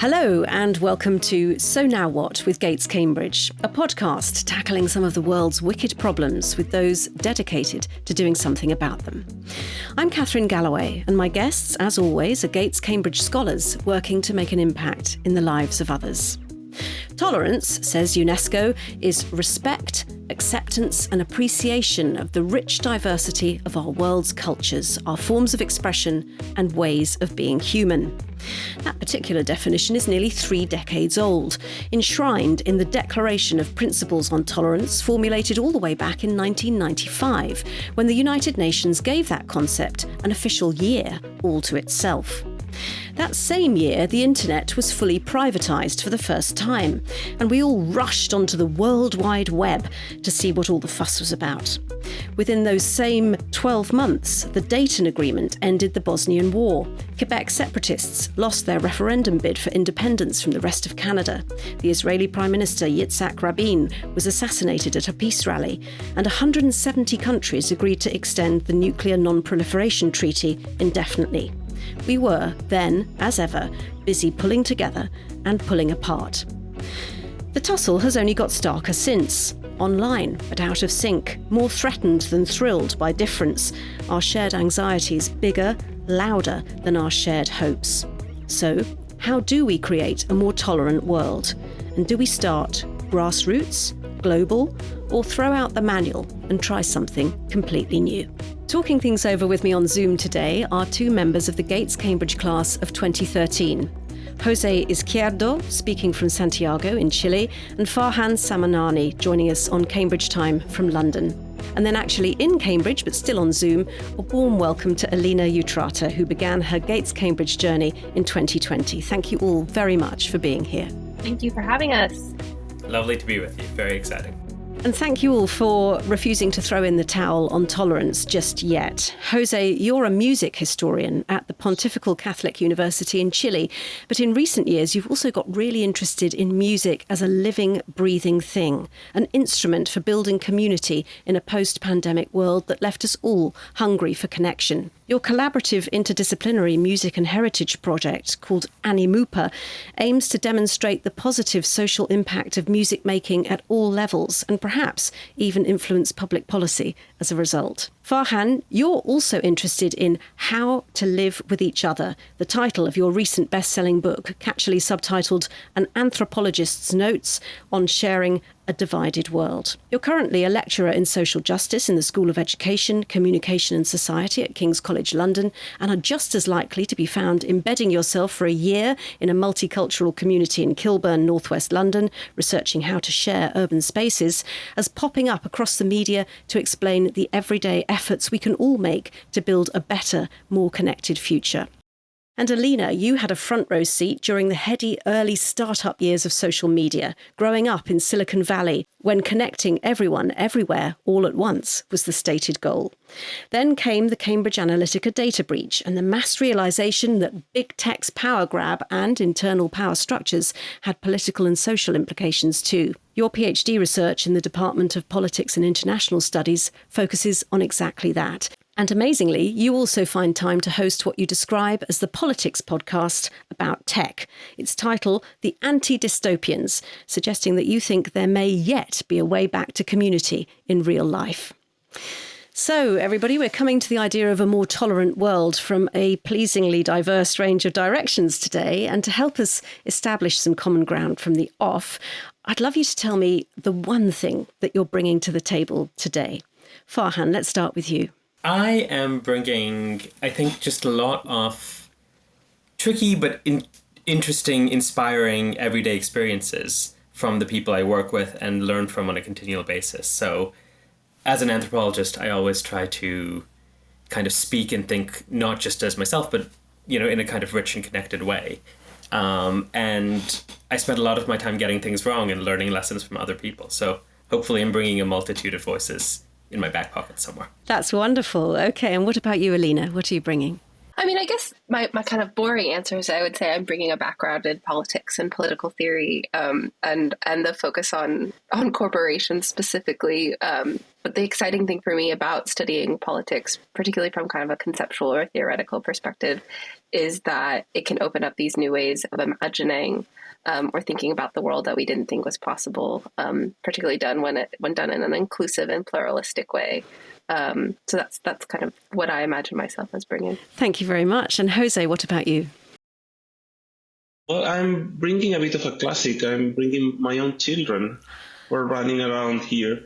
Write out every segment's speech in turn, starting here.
Hello and welcome to So Now What with Gates Cambridge, a podcast tackling some of the world's wicked problems with those dedicated to doing something about them. I'm Catherine Galloway and my guests, as always, are Gates Cambridge scholars working to make an impact in the lives of others. Tolerance, says UNESCO, is respect, acceptance and appreciation of the rich diversity of our world's cultures, our forms of expression and ways of being human. That particular definition is nearly 3 decades old, enshrined in the Declaration of Principles on Tolerance, formulated all the way back in 1995, when the United Nations gave that concept an official year all to itself. That same year, the internet was fully privatised for the first time, and we all rushed onto the World Wide Web to see what all the fuss was about. Within those same 12 months, the Dayton Agreement ended the Bosnian War. Quebec separatists lost their referendum bid for independence from the rest of Canada. The Israeli Prime Minister Yitzhak Rabin was assassinated at a peace rally, and 170 countries agreed to extend the Nuclear Non-Proliferation Treaty indefinitely. We were, then, as ever, busy pulling together and pulling apart. The tussle has only got starker since. Online, but out of sync, more threatened than thrilled by difference. Our shared anxieties bigger, louder than our shared hopes. So, how do we create a more tolerant world? And do we start grassroots, global, or throw out the manual and try something completely new? Talking things over with me on Zoom today are 2 members of the Gates Cambridge class of 2013. Jose Izquierdo, speaking from Santiago in Chile, and Farhan Samanani, joining us on Cambridge Time from London. And then actually in Cambridge, but still on Zoom, a warm welcome to Alina Utrata, who began her Gates Cambridge journey in 2020. Thank you all very much for being here. Thank you for having us. Lovely to be with you. Very exciting. And thank you all for refusing to throw in the towel on tolerance just yet. Jose, you're a music historian at the Pontifical Catholic University in Chile, but in recent years you've also got really interested in music as a living, breathing thing, an instrument for building community in a post-pandemic world that left us all hungry for connection. Your collaborative interdisciplinary music and heritage project, called Animupa, aims to demonstrate the positive social impact of music making at all levels and perhaps even influence public policy as a result. Farhan, you're also interested in how to live with each other, the title of your recent best-selling book, catchily subtitled An Anthropologist's Notes on Sharing a Divided World. You're currently a lecturer in social justice in the School of Education, Communication and Society at King's College London, and are just as likely to be found embedding yourself for a year in a multicultural community in Kilburn, northwest London, researching how to share urban spaces, as popping up across the media to explain the everyday efforts we can all make to build a better, more connected future. And Alina, you had a front row seat during the heady early startup years of social media, growing up in Silicon Valley, when connecting everyone everywhere all at once was the stated goal. Then came the Cambridge Analytica data breach and the mass realisation that big tech's power grab and internal power structures had political and social implications too. Your PhD research in the Department of Politics and International Studies focuses on exactly that. And amazingly, you also find time to host what you describe as the politics podcast about tech. Its title, The Anti-Dystopians, suggesting that you think there may yet be a way back to community in real life. So, everybody, we're coming to the idea of a more tolerant world from a pleasingly diverse range of directions today. And to help us establish some common ground from the off, I'd love you to tell me the one thing that you're bringing to the table today. Farhan, let's start with you. I am bringing, I think, just a lot of tricky but interesting, inspiring everyday experiences from the people I work with and learn from on a continual basis. So as an anthropologist, I always try to kind of speak and think not just as myself, but, in a kind of rich and connected way. And I spent a lot of my time getting things wrong and learning lessons from other people. So hopefully I'm bringing a multitude of voices in my back pocket somewhere. That's wonderful. Okay, and what about you, Alina? What are you bringing? I mean, I guess my kind of boring answer is I would say I'm bringing a background in politics and political theory, and the focus on corporations specifically. But the exciting thing for me about studying politics, particularly from kind of a conceptual or theoretical perspective, is that it can open up these new ways of imagining or thinking about the world that we didn't think was possible, particularly when done in an inclusive and pluralistic way. So that's kind of what I imagine myself as bringing. Thank you very much. And Jose, what about you? Well, I'm bringing a bit of a classic. I'm bringing my own children. We're running around here,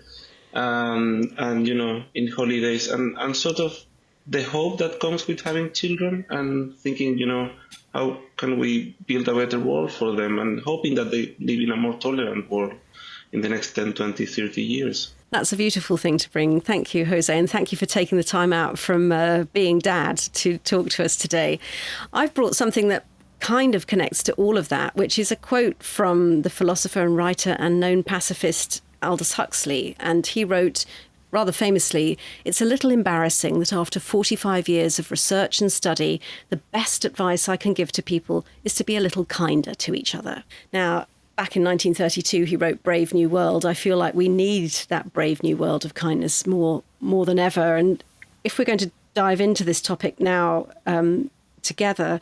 and in holidays, and sort of the hope that comes with having children, and thinking, how can we build a better world for them, and hoping that they live in a more tolerant world in the next 10, 20, 30 years. That's a beautiful thing to bring. Thank you, Jose, and thank you for taking the time out from being dad to talk to us today. I've brought something that kind of connects to all of that, which is a quote from the philosopher and writer and known pacifist Aldous Huxley. And he wrote, rather famously, "It's a little embarrassing that after 45 years of research and study, the best advice I can give to people is to be a little kinder to each other." Now, back in 1932, he wrote Brave New World. I feel like we need that brave new world of kindness more than ever. And if we're going to dive into this topic now together,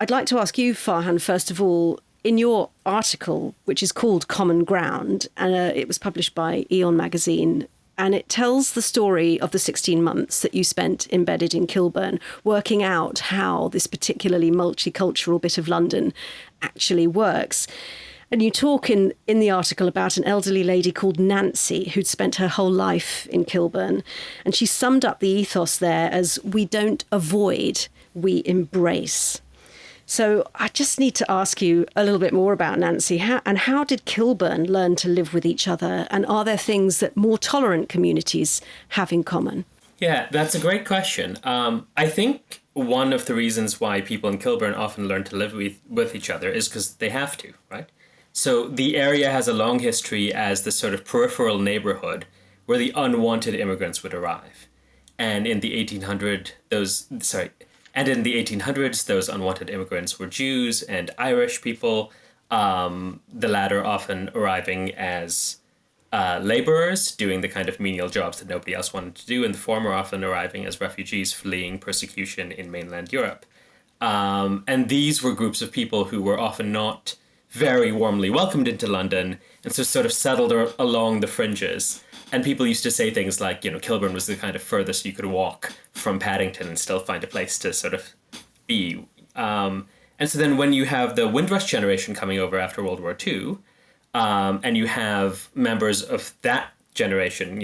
I'd like to ask you, Farhan, first of all, in your article, which is called Common Ground, and it was published by Aeon magazine, and it tells the story of the 16 months that you spent embedded in Kilburn, working out how this particularly multicultural bit of London actually works. And you talk in the article about an elderly lady called Nancy who'd spent her whole life in Kilburn. And she summed up the ethos there as, "We don't avoid, we embrace." So I just need to ask you a little bit more about Nancy. How did Kilburn learn to live with each other? And are there things that more tolerant communities have in common? Yeah, that's a great question. I think one of the reasons why people in Kilburn often learn to live with each other is because they have to, right? So the area has a long history as this sort of peripheral neighborhood where the unwanted immigrants would arrive. And in the 1800s, those unwanted immigrants were Jews and Irish people, the latter often arriving as laborers, doing the kind of menial jobs that nobody else wanted to do, and the former often arriving as refugees fleeing persecution in mainland Europe. And these were groups of people who were often not very warmly welcomed into London, and so sort of settled along the fringes. And people used to say things like, Kilburn was the kind of furthest you could walk from Paddington and still find a place to sort of be. And so then when you have the Windrush generation coming over after World War II, and you have members of that generation,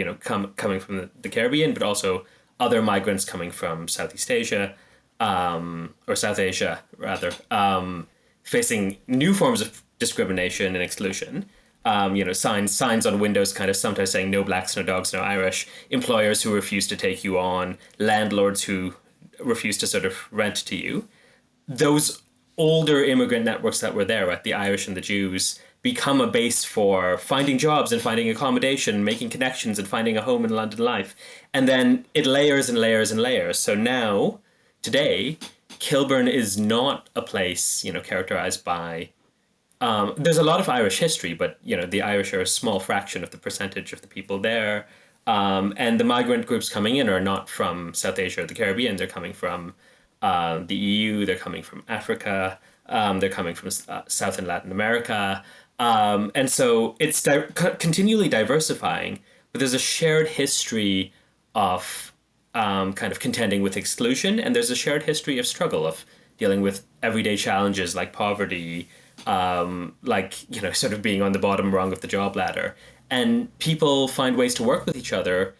coming from the Caribbean, but also other migrants coming from Southeast Asia, or South Asia, rather, facing new forms of discrimination and exclusion. Signs on windows kind of sometimes saying no blacks, no dogs, no Irish, employers who refuse to take you on, landlords who refuse to sort of rent to you. Those older immigrant networks that were there, right, the Irish and the Jews, become a base for finding jobs and finding accommodation, making connections and finding a home in London life. And then it layers and layers and layers. So now, today, Kilburn is not a place, characterized by... there's a lot of Irish history, but, the Irish are a small fraction of the percentage of the people there. And the migrant groups coming in are not from South Asia or the Caribbean. They're coming from the EU. They're coming from Africa. They're coming from South and Latin America. And so it's continually diversifying, but there's a shared history of kind of contending with exclusion, and there's a shared history of struggle, of dealing with everyday challenges like poverty, sort of being on the bottom rung of the job ladder. And people find ways to work with each other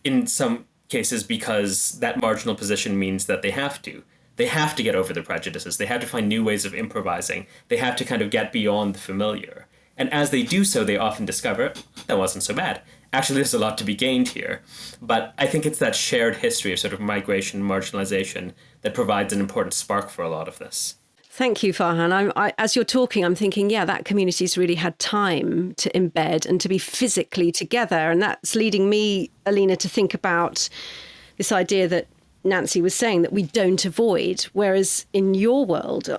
in some cases because that marginal position means that they have to. They have to get over their prejudices. They have to find new ways of improvising. They have to kind of get beyond the familiar. And as they do so, they often discover, that wasn't so bad. Actually, there's a lot to be gained here. But I think it's that shared history of sort of migration, marginalization, that provides an important spark for a lot of this. Thank you, Farhan. As you're talking, I'm thinking, that community's really had time to embed and to be physically together. And that's leading me, Alina, to think about this idea that Nancy was saying, that we don't avoid, whereas in your world,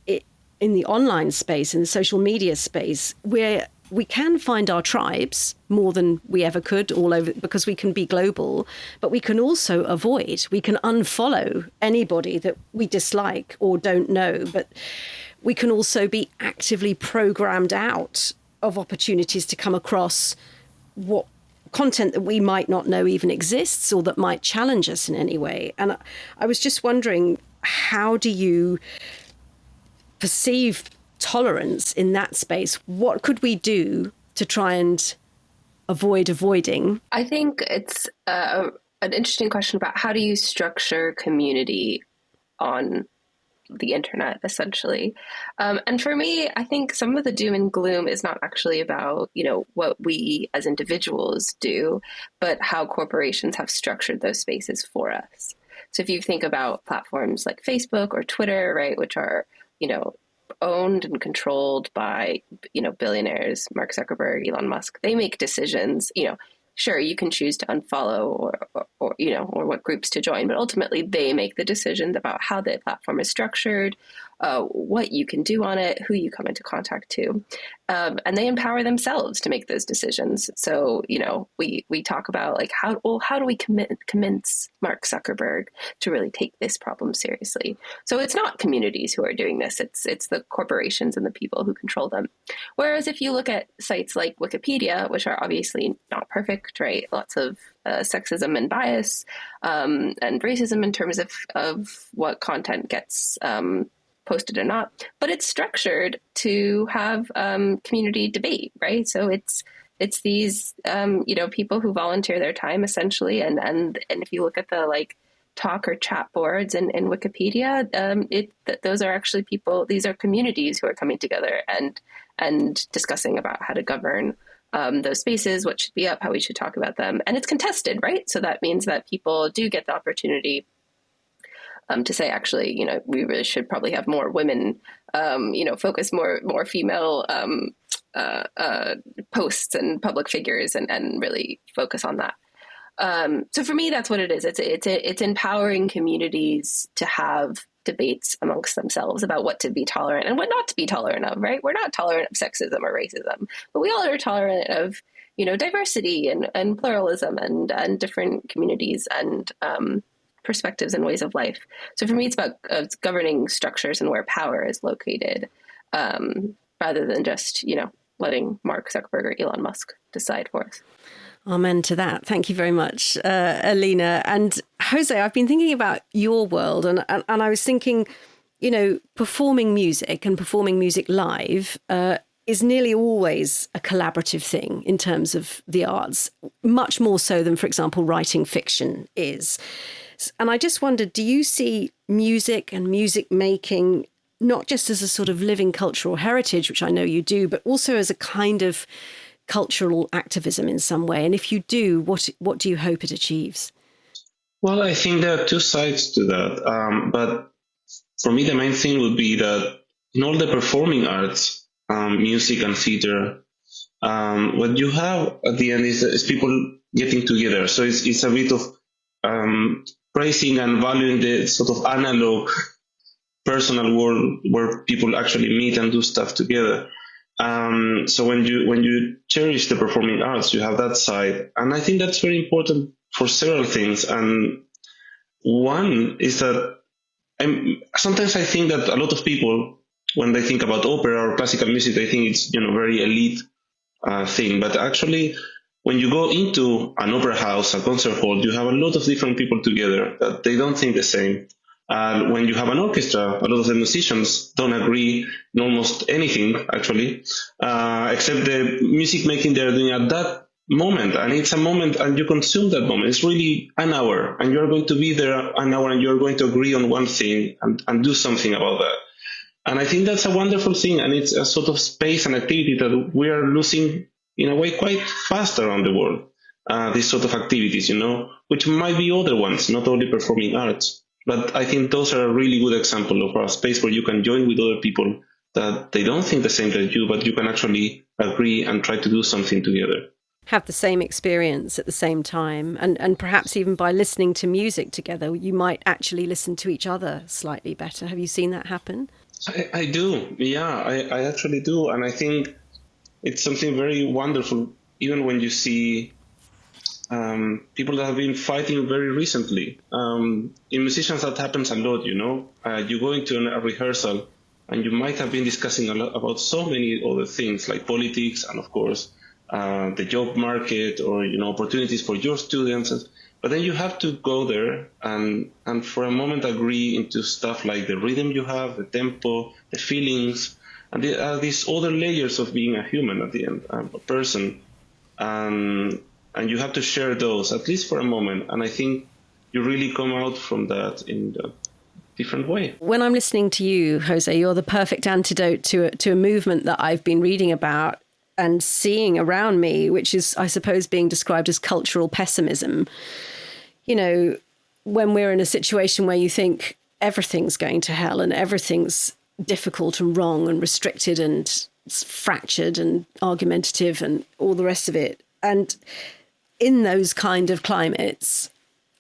in the online space, in the social media space, we can find our tribes more than we ever could all over, because we can be global, but we can also avoid, we can unfollow anybody that we dislike or don't know, but we can also be actively programmed out of opportunities to come across what content that we might not know even exists or that might challenge us in any way. And I was just wondering, how do you perceive tolerance in that space? What could we do to try and avoid avoiding? I think it's an interesting question about how do you structure community on the internet, essentially. And for me, I think some of the doom and gloom is not actually about, what we as individuals do, but how corporations have structured those spaces for us. So if you think about platforms like Facebook or Twitter, right, which are, owned and controlled by, billionaires, Mark Zuckerberg, Elon Musk, they make decisions, sure, you can choose to unfollow or what groups to join, but ultimately they make the decisions about how the platform is structured, what you can do on it, who you come into contact to, and they empower themselves to make those decisions. So, we talk about like how do we convince Mark Zuckerberg to really take this problem seriously? So it's not communities who are doing this; it's the corporations and the people who control them. Whereas if you look at sites like Wikipedia, which are obviously not perfect, right? Lots of sexism and bias and racism in terms of what content gets posted or not, but it's structured to have community debate, right? So it's these people who volunteer their time essentially, and if you look at the like talk or chat boards in Wikipedia, those are actually people. These are communities who are coming together and discussing about how to govern those spaces, what should be up, how we should talk about them, and it's contested, right? So that means that people do get the opportunity to say, actually, we really should probably have more women, focus more female posts and public figures, and really focus on that. So for me, that's what it is. It's empowering communities to have debates amongst themselves about what to be tolerant and what not to be tolerant of, right? We're not tolerant of sexism or racism, but we all are tolerant of, diversity and pluralism and different communities and perspectives and ways of life. So for me, it's about governing structures and where power is located, rather than just, letting Mark Zuckerberg or Elon Musk decide for us. Amen to that. Thank you very much, Alina. And Jose, I've been thinking about your world, and I was thinking, performing music and performing music live is nearly always a collaborative thing in terms of the arts, much more so than, for example, writing fiction is. And I just wondered, do you see music and music making not just as a sort of living cultural heritage, which I know you do, but also as a kind of cultural activism in some way? And if you do, what do you hope it achieves? Well, I think there are two sides to that. But for me, the main thing would be that in all the performing arts, music and theater, what you have at the end is people getting together. So it's a bit of praising and valuing the sort of analog personal world where people actually meet and do stuff together. So when you cherish the performing arts, you have that side, and I think that's very important for several things. And one is that sometimes I think that a lot of people, when they think about opera or classical music, they think it's very elite thing. But actually, when you go into an opera house, a concert hall, you have a lot of different people together that they don't think the same. And when you have an orchestra, a lot of the musicians don't agree in almost anything, actually, except the music making they're doing at that moment. And it's a moment, and you consume that moment. It's really an hour, and you're going to be there an hour, and you're going to agree on one thing and do something about that. And I think that's a wonderful thing, and it's a sort of space and activity that we are losing in a way quite fast around the world. These sort of activities, which might be other ones, not only performing arts. But I think those are a really good example of a space where you can join with other people that they don't think the same as you, but you can actually agree and try to do something together. have the same experience at the same time. And perhaps even by listening to music together, you might actually listen to each other slightly better. Have you seen that happen? I do. Yeah, I actually do. And I think it's something very wonderful, even when you see people that have been fighting very recently. In musicians, that happens a lot, you know. You go into a rehearsal and you might have been discussing a lot about so many other things like politics and, of course, the job market or, you know, opportunities for your students. But then you have to go there and for a moment agree into stuff like the rhythm you have, the tempo, the feelings, and there are these other layers of being a human at the end, a person. Um, and you have to share those at least for a moment. And I think you really come out from that in a different way. When I'm listening to you, Jose, you're the perfect antidote to a movement that I've been reading about and seeing around me, which is, I suppose, being described as cultural pessimism. You know, when we're in a situation where you think everything's going to hell and everything's difficult and wrong and restricted and fractured and argumentative and all the rest of it. And in those kind of climates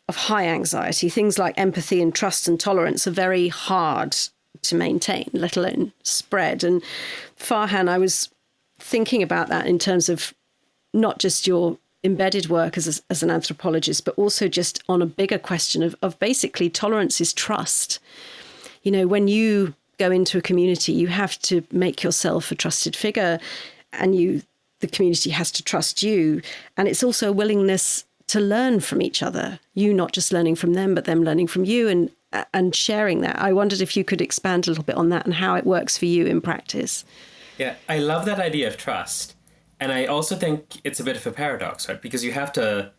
of high anxiety, things like empathy and trust and tolerance are very hard to maintain, let alone spread. And Farhan, I was thinking about that in terms of not just your embedded work as an anthropologist, but also just on a bigger question of basically tolerance is trust. You know, when you go into a community, you have to make yourself a trusted figure and the community has to trust you. And it's also a willingness to learn from each other, you not just learning from them, but them learning from you and sharing that. I wondered if you could expand a little bit on that and how it works for you in practice. Yeah, I love that idea of trust. And I also think it's a bit of a paradox, right? Because you have to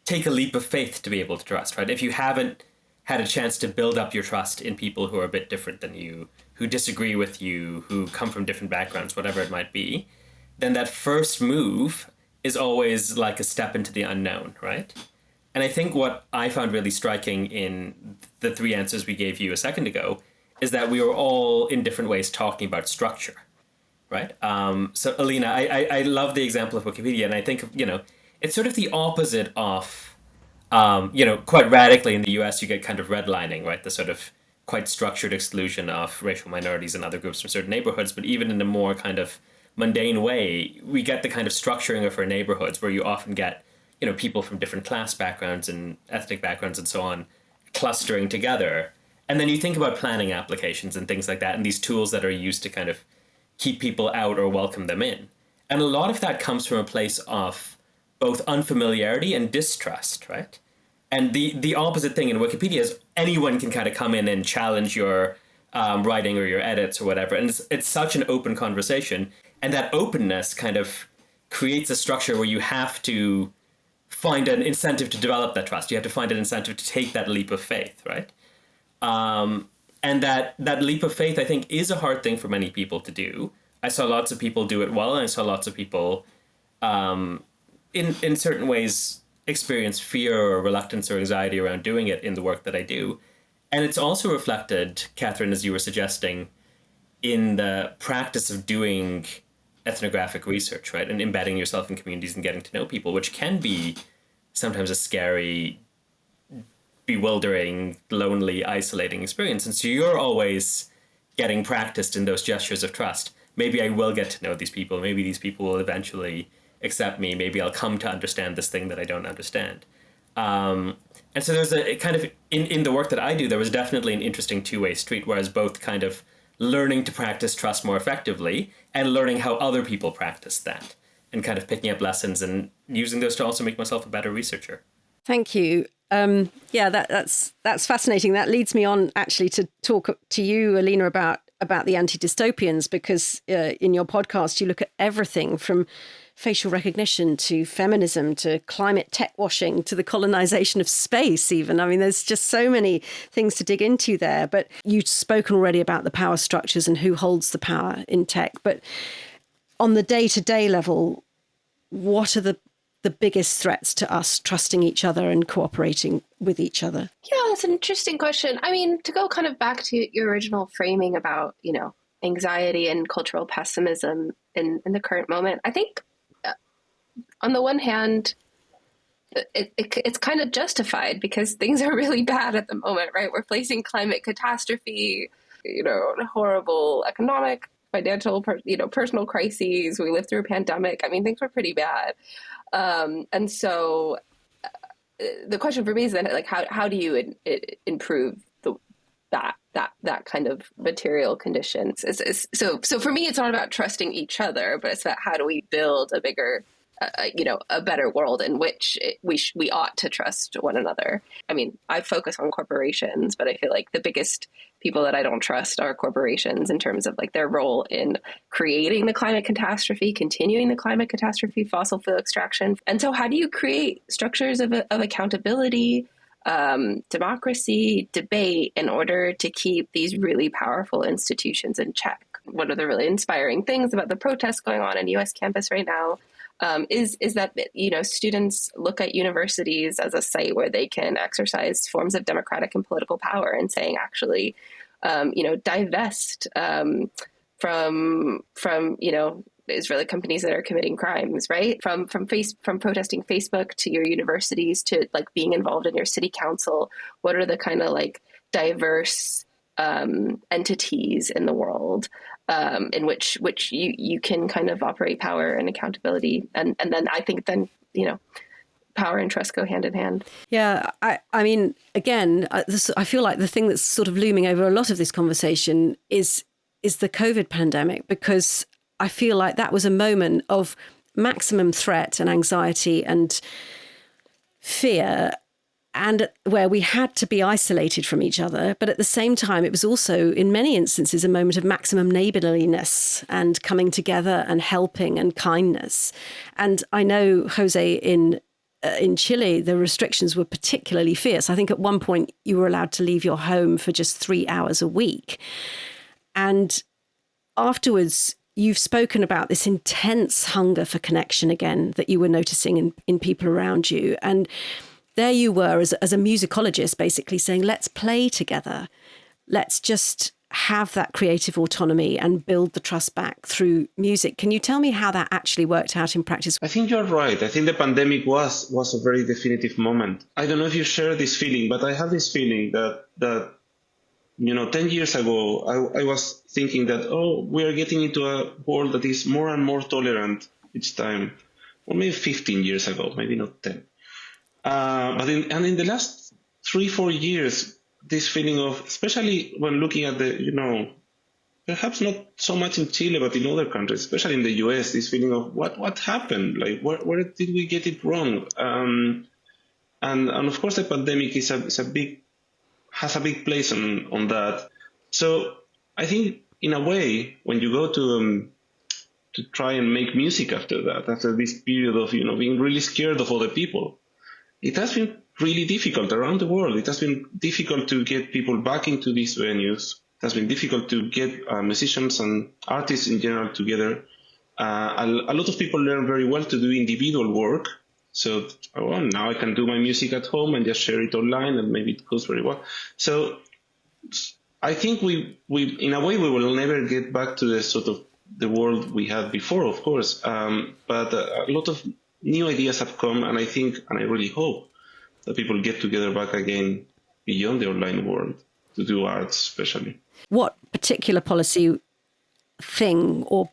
take a leap of faith to be able to trust, right? If you haven't had a chance to build up your trust in people who are a bit different than you, who disagree with you, who come from different backgrounds, whatever it might be, then that first move is always like a step into the unknown, right? And I think what I found really striking in the three answers we gave you a second ago is that we were all in different ways talking about structure, right? So Alina, I love the example of Wikipedia, and I think, you know, it's sort of the opposite of, you know, quite radically in the US, you get kind of redlining, right? The sort of quite structured exclusion of racial minorities and other groups from certain neighborhoods. But even in a more kind of mundane way, we get the kind of structuring of our neighborhoods where you often get, you know, people from different class backgrounds and ethnic backgrounds and so on clustering together. And then you think about planning applications and things like that, and these tools that are used to kind of keep people out or welcome them in. And a lot of that comes from a place of both unfamiliarity and distrust, right? And the opposite thing in Wikipedia is anyone can kind of come in and challenge your writing or your edits or whatever. And it's such an open conversation. And that openness kind of creates a structure where you have to find an incentive to develop that trust. You have to find an incentive to take that leap of faith, right? And that leap of faith, I think, is a hard thing for many people to do. I saw lots of people do it well, and I saw lots of people in certain ways experience fear or reluctance or anxiety around doing it in the work that I do. And it's also reflected, Catherine, as you were suggesting, in the practice of doing ethnographic research, right? And embedding yourself in communities and getting to know people, which can be sometimes a scary, bewildering, lonely, isolating experience. And so you're always getting practiced in those gestures of trust. Maybe I will get to know these people. Maybe these people will eventually accept me. Maybe I'll come to understand this thing that I don't understand. And so there's a kind of, in the work that I do, there was definitely an interesting two-way street, whereas both kind of learning to practice trust more effectively and learning how other people practice that and kind of picking up lessons and using those to also make myself a better researcher. Thank you. Yeah, that's fascinating. That leads me on actually to talk to you, Alina, about the anti-dystopians, because in your podcast, you look at everything from facial recognition to feminism to climate tech washing to the colonization of space even. I mean, there's just so many things to dig into there. But you've spoken already about the power structures and who holds the power in tech. But on the day-to-day level, what are the biggest threats to us trusting each other and cooperating with each other? Yeah, that's an interesting question. I mean, to go kind of back to your original framing about, you know, anxiety and cultural pessimism in the current moment, I think on the one hand, it's kind of justified because things are really bad at the moment, right? We're facing climate catastrophe, horrible economic, financial, personal crises. We lived through a pandemic. I mean, things were pretty bad. And so the question for me is then, like, how do you improve that kind of material conditions? So for me, it's not about trusting each other, but it's about how do we build a bigger, a better world in which we ought to trust one another. I mean, I focus on corporations, but I feel like the biggest people that I don't trust are corporations in terms of like their role in creating the climate catastrophe, continuing the climate catastrophe, fossil fuel extraction. And so how do you create structures of accountability, democracy, debate in order to keep these really powerful institutions in check? One of the really inspiring things about the protests going on in US campus right now is that students look at universities as a site where they can exercise forms of democratic and political power, and saying actually, divest from Israeli companies that are committing crimes, right? From protesting Facebook to your universities to like being involved in your city council. What are the kind of like diverse entities in the world in which you can kind of operate power and accountability, and then I think then power and trust go hand in hand. Yeah, I mean, again, I feel like the thing that's sort of looming over a lot of this conversation is the COVID pandemic, because I feel like that was a moment of maximum threat and anxiety and fear, and where we had to be isolated from each other. But at the same time, it was also, in many instances, a moment of maximum neighborliness and coming together and helping and kindness. And I know, Jose, in Chile, the restrictions were particularly fierce. I think at one point you were allowed to leave your home for just 3 hours a week. And afterwards, you've spoken about this intense hunger for connection again that you were noticing in people around you. And there you were as a musicologist basically saying, let's play together. Let's just have that creative autonomy and build the trust back through music. Can you tell me how that actually worked out in practice? I think you're right. I think the pandemic was a very definitive moment. I don't know if you share this feeling, but I have this feeling that 10 years ago, I was thinking that, we are getting into a world that is more and more tolerant each time. Or maybe 15 years ago, maybe not 10. But in the last 3-4 years, this feeling of, especially when looking at the, perhaps not so much in Chile, but in other countries, especially in the US, this feeling of what happened? Like, where did we get it wrong? And of course, the pandemic has a big place on that. So I think, in a way, when you go to try and make music after that, after this period of, being really scared of other people, it has been really difficult around the world. It has been difficult to get people back into these venues. It has been difficult to get musicians and artists in general together. A lot of people learn very well to do individual work. So, now I can do my music at home and just share it online, and maybe it goes very well. So I think we in a way, we will never get back to the sort of the world we had before, of course. But a lot of new ideas have come, and I think, and I really hope, that people get together back again beyond the online world to do arts, especially. What particular policy thing or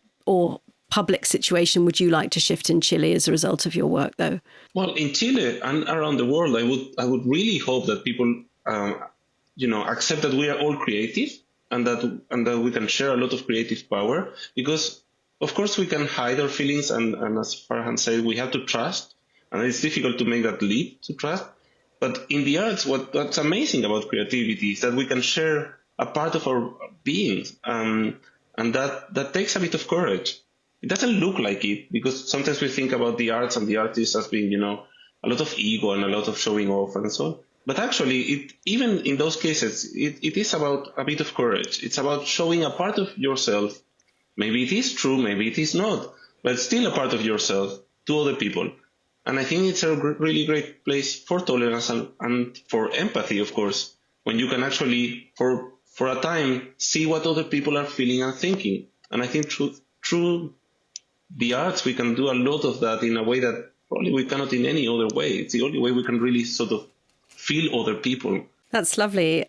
public situation would you like to shift in Chile as a result of your work, though? Well, in Chile and around the world, I would really hope that people, accept that we are all creative, and that we can share a lot of creative power, because of course we can hide our feelings, and as Farhan said, we have to trust, and it's difficult to make that leap to trust. But in the arts, what's amazing about creativity is that we can share a part of our beings, and that takes a bit of courage. It doesn't look like it, because sometimes we think about the arts and the artists as being, a lot of ego and a lot of showing off and so on. But actually, even in those cases, it is about a bit of courage. It's about showing a part of yourself. Maybe it is true, maybe it is not, but it's still a part of yourself to other people. And I think it's a really great place for tolerance and for empathy, of course, when you can actually, for a time, see what other people are feeling and thinking. And I think through the arts, we can do a lot of that in a way that probably we cannot in any other way. It's the only way we can really sort of feel other people. That's lovely.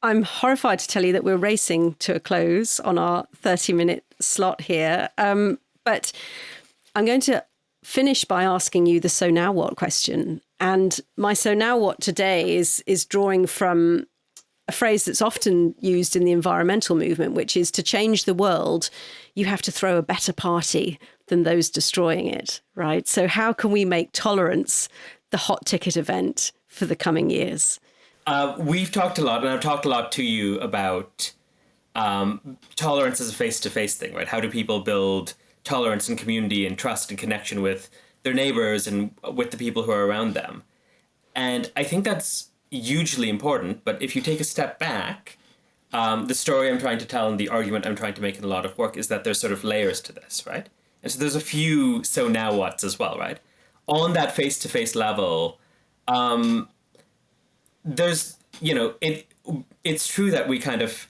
I'm horrified to tell you that we're racing to a close on our 30-minute slot here. But I'm going to finish by asking you the so now what question. And my so now what today is drawing from a phrase that's often used in the environmental movement, which is to change the world, you have to throw a better party than those destroying it, right? So how can we make tolerance the hot ticket event for the coming years? We've talked a lot, and I've talked a lot to you about tolerance as a face-to-face thing, right? How do people build tolerance and community and trust and connection with their neighbors and with the people who are around them? And I think that's hugely important. But if you take a step back, the story I'm trying to tell and the argument I'm trying to make in a lot of work is that there's sort of layers to this, right? And so there's a few so now what's as well, right? On that face-to-face level, there's, it's true that we kind of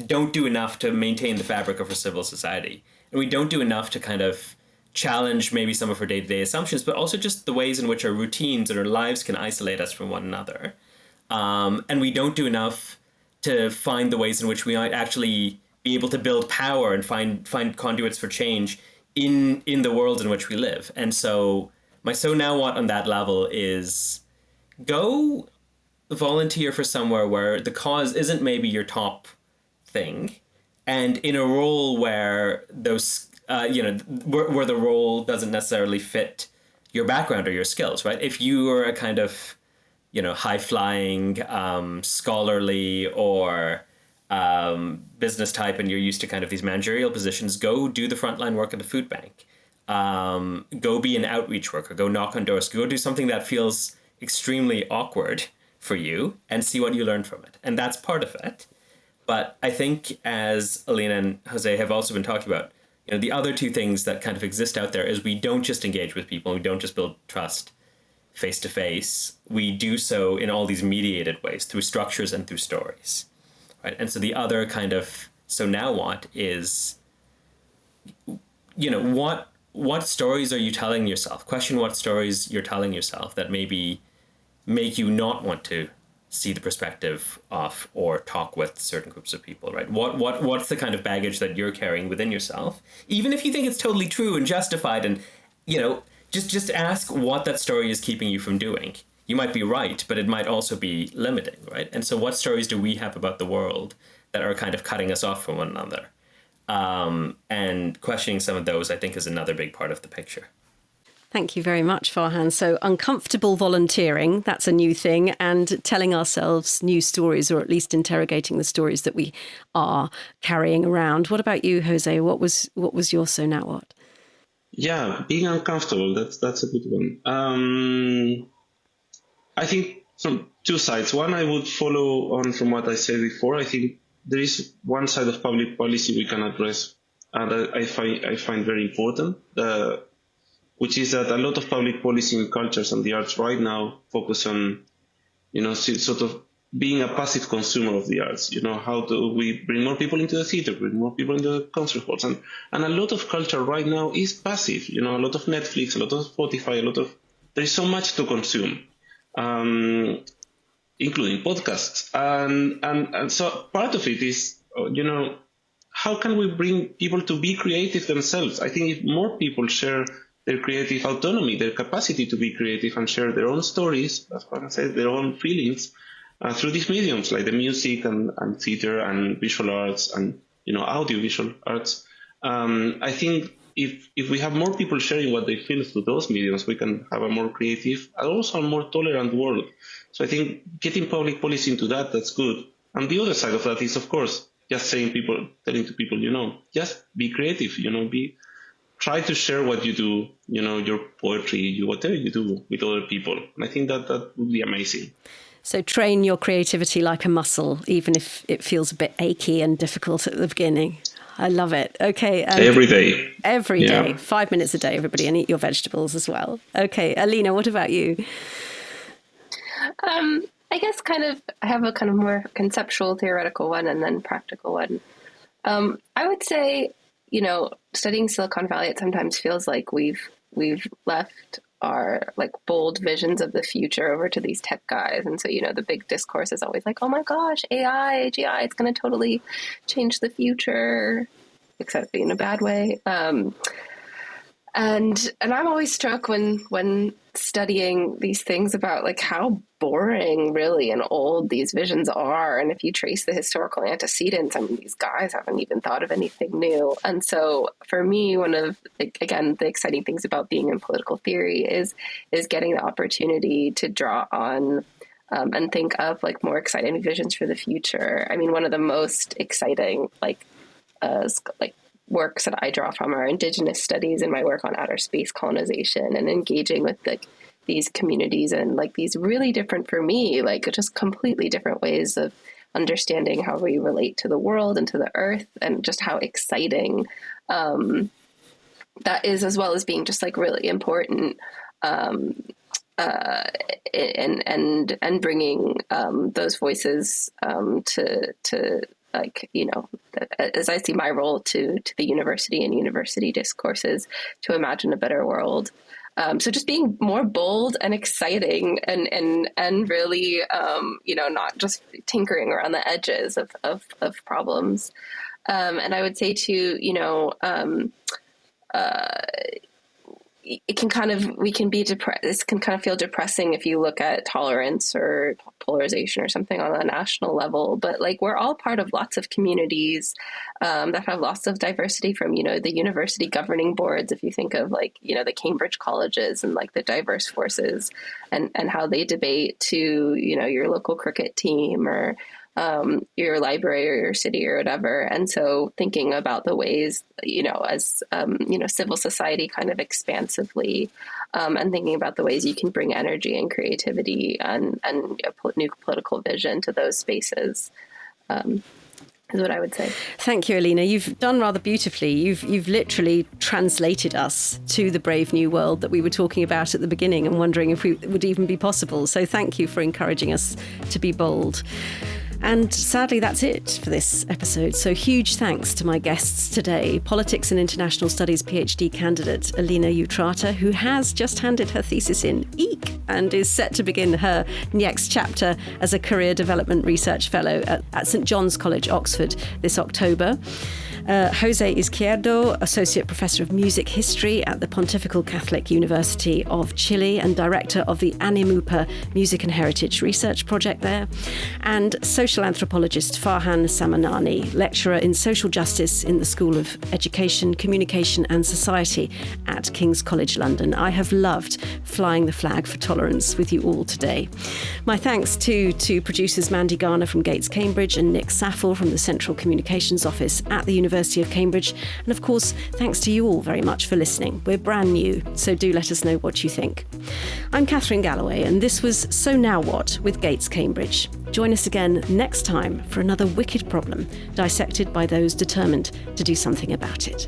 don't do enough to maintain the fabric of our civil society. And we don't do enough to kind of challenge maybe some of our day-to-day assumptions, but also just the ways in which our routines and our lives can isolate us from one another. And we don't do enough to find the ways in which we might actually be able to build power and find conduits for change in the world in which we live. And so my so now what on that level is go volunteer for somewhere where the cause isn't maybe your top thing, and in a role where those where the role doesn't necessarily fit your background or your skills, right? If you are a kind of high flying scholarly or business type and you're used to kind of these managerial positions, go do the frontline work at the food bank, go be an outreach worker, go knock on doors, go do something that feels extremely awkward for you and see what you learn from it. And that's part of it. But I think, as Alina and Jose have also been talking about, the other two things that kind of exist out there is we don't just engage with people, we don't just build trust face to face. We do so in all these mediated ways through structures and through stories, right? And so the other kind of so now what is, what stories are you telling yourself? Question what stories you're telling yourself that maybe make you not want to see the perspective of or talk with certain groups of people, right? What's the kind of baggage that you're carrying within yourself, even if you think it's totally true and justified, and just ask what that story is keeping you from doing. You might be right, but it might also be limiting, right? And so what stories do we have about the world that are kind of cutting us off from one another? And questioning some of those, I think, is another big part of the picture. Thank you very much, Farhan. So uncomfortable volunteering, that's a new thing, and telling ourselves new stories, or at least interrogating the stories that we are carrying around. What about you, Jose? What was your so now what? Yeah, being uncomfortable, that's a good one. I think from two sides. One, I would follow on from what I said before. I think there is one side of public policy we can address, and I find very important, which is that a lot of public policy in cultures and the arts right now focus on, sort of being a passive consumer of the arts. How do we bring more people into the theater, bring more people into the concert halls? And a lot of culture right now is passive. A lot of Netflix, a lot of Spotify, there is so much to consume, including podcasts. And so part of it is, how can we bring people to be creative themselves? I think if more people share their creative autonomy, their capacity to be creative and share their own stories, as Juan said, their own feelings, through these mediums like the music and theater and visual arts and audiovisual arts. I think if we have more people sharing what they feel through those mediums, we can have a more creative and also a more tolerant world. So I think getting public policy into that's good. And the other side of that is, of course, just telling people, just be creative, try to share what you do, your poetry, whatever you do with other people. And I think that would be amazing. So train your creativity like a muscle, even if it feels a bit achy and difficult at the beginning. I love it. Okay. Every day. Every day. 5 minutes a day, everybody, and eat your vegetables as well. Okay. Alina, what about you? I guess I have a kind of more conceptual, theoretical one and then practical one. I would say, studying Silicon Valley, it sometimes feels like we've left our like bold visions of the future over to these tech guys. And so, the big discourse is always like, oh my gosh, AI, AGI, it's going to totally change the future, except in a bad way. And I'm always struck when studying these things about like how boring really and old these visions are. And if you trace the historical antecedents, I mean, these guys haven't even thought of anything new. And so for me, one of, again, the exciting things about being in political theory is getting the opportunity to draw on and think of like more exciting visions for the future. I mean, one of the most exciting works that I draw from are Indigenous studies and my work on outer space colonization and engaging with these communities and like these really different, for me, like just completely different ways of understanding how we relate to the world and to the earth, and just how exciting that is, as well as being just like really important and bringing those voices to like, as I see my role to the university and university discourses to imagine a better world. So just being more bold and exciting and really, not just tinkering around the edges of problems. And I would say too, it can kind of, this can kind of feel depressing if you look at tolerance or polarization or something on a national level, but like we're all part of lots of communities that have lots of diversity, from, the university governing boards. If you think of like, the Cambridge colleges and like the diverse forces and how they debate, to, your local cricket team or your library or your city or whatever. And so thinking about the ways, as, civil society kind of expansively, and thinking about the ways you can bring energy and creativity and new political vision to those spaces, is what I would say. Thank you, Alina. You've done rather beautifully. You've literally translated us to the brave new world that we were talking about at the beginning and wondering if it would even be possible. So thank you for encouraging us to be bold. And sadly, that's it for this episode. So huge thanks to my guests today, Politics and International Studies PhD candidate Alina Utrata, who has just handed her thesis in, eek, and is set to begin her next chapter as a Career Development Research Fellow at St John's College, Oxford, this October. Jose Izquierdo, Associate Professor of Music History at the Pontifical Catholic University of Chile and Director of the Animupa Music and Heritage Research Project there. And social anthropologist Farhan Samanani, Lecturer in Social Justice in the School of Education, Communication and Society at King's College London. I have loved flying the flag for tolerance with you all today. My thanks to producers Mandy Garner from Gates Cambridge and Nick Saffel from the Central Communications Office at the University of Cambridge. And of course, thanks to you all very much for listening. We're brand new, so do let us know what you think. I'm Catherine Galloway, and this was So Now What with Gates Cambridge. Join us again next time for another wicked problem dissected by those determined to do something about it.